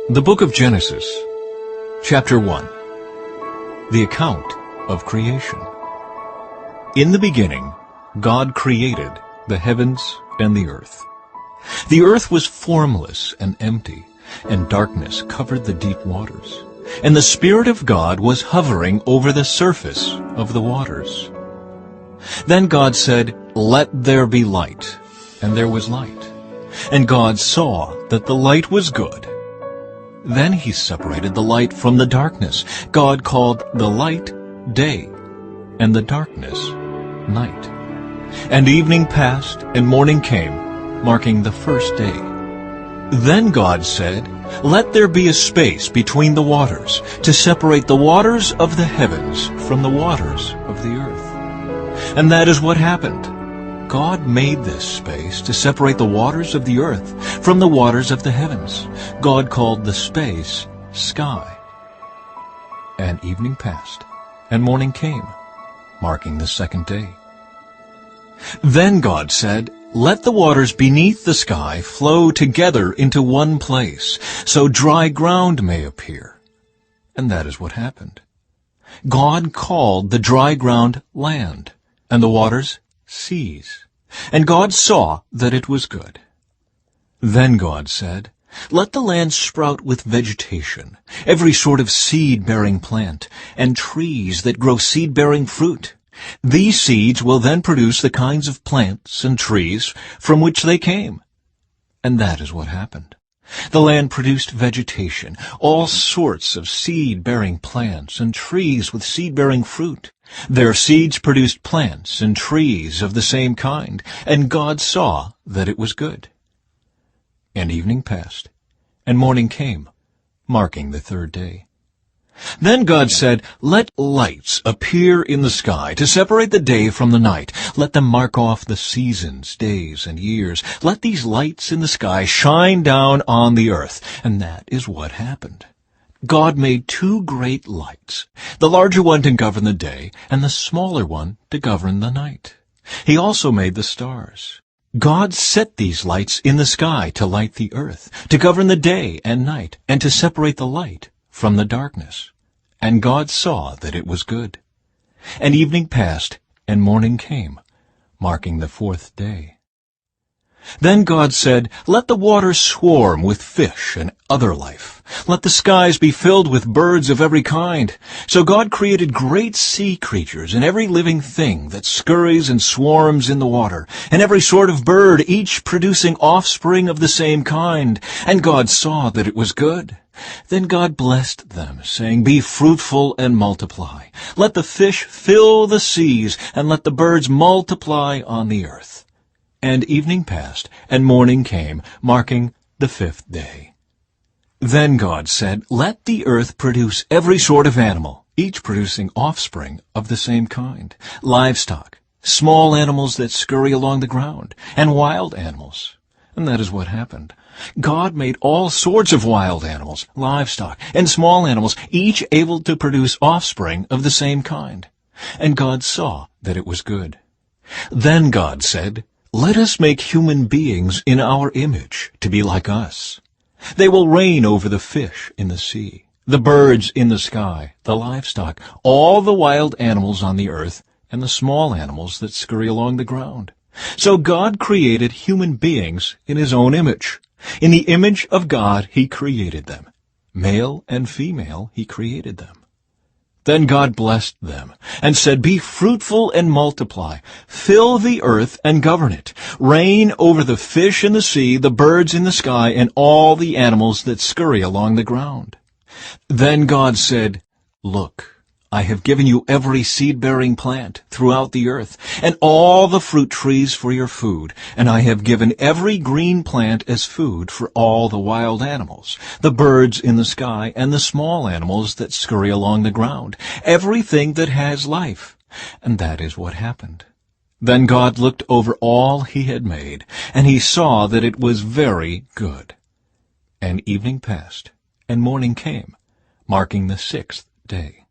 The book of Genesis, chapter 1, the account of creation. In the beginning, God created the heavens and the earth. The earth was formless and empty, and darkness covered the deep waters. And the Spirit of God was hovering over the surface of the waters. Then God said, "Let there be light," and there was light. And God saw that the light was good. Then he separated the light from the darkness. God called the light day, and the darkness night. And evening passed, and morning came, marking the first day. Then God said, "Let there be a space between the waters, to separate the waters of the heavens from the waters of the earth." And that is what happened. God made this space to separate the waters of the earth from the waters of the heavens. God called the space sky. And evening passed, and morning came, marking the second day. Then God said, "Let the waters beneath the sky flow together into one place, so dry ground may appear." And that is what happened. God called the dry ground land, and the waters seas. And God saw that it was good. Then God said, "Let the land sprout with vegetation, every sort of seed-bearing plant, and trees that grow seed-bearing fruit. These seeds will then produce the kinds of plants and trees from which they came." And that is what happened. The land produced vegetation, all sorts of seed-bearing plants and trees with seed-bearing fruit. Their seeds produced plants and trees of the same kind, and God saw that it was good. And evening passed, and morning came, marking the third day. Then God said, "Let lights appear in the sky to separate the day from the night. Let them mark off the seasons, days, and years. Let these lights in the sky shine down on the earth." And that is what happened. God made two great lights, the larger one to govern the day, and the smaller one to govern the night. He also made the stars. God set these lights in the sky to light the earth, to govern the day and night, and to separate the light from the darkness. And God saw that it was good. And evening passed, and morning came, marking the fourth day. Then God said, "Let the waters swarm with fish and other life. Let the skies be filled with birds of every kind." So God created great sea creatures and every living thing that scurries and swarms in the water, and every sort of bird, each producing offspring of the same kind. And God saw that it was good. Then God blessed them, saying, "Be fruitful and multiply. Let the fish fill the seas, and let the birds multiply on the earth." And evening passed, and morning came, marking the fifth day. Then God said, "Let the earth produce every sort of animal, each producing offspring of the same kind, livestock, small animals that scurry along the ground, and wild animals." And that is what happened. God made all sorts of wild animals, livestock, and small animals, each able to produce offspring of the same kind. And God saw that it was good. Then God said, "Let us make human beings in our image, to be like us. They will reign over the fish in the sea, the birds in the sky, the livestock, all the wild animals on the earth, and the small animals that scurry along the ground." So God created human beings in his own image. In the image of God he created them. Male and female he created them. Then God blessed them, and said, "Be fruitful and multiply. Fill the earth and govern it. Reign over the fish in the sea, the birds in the sky, and all the animals that scurry along the ground." Then God said, "Look, I have given you every seed-bearing plant throughout the earth, and all the fruit trees for your food, and I have given every green plant as food for all the wild animals, the birds in the sky, and the small animals that scurry along the ground, everything that has life." And that is what happened. Then God looked over all he had made, and he saw that it was very good. And evening passed, and morning came, marking the sixth day.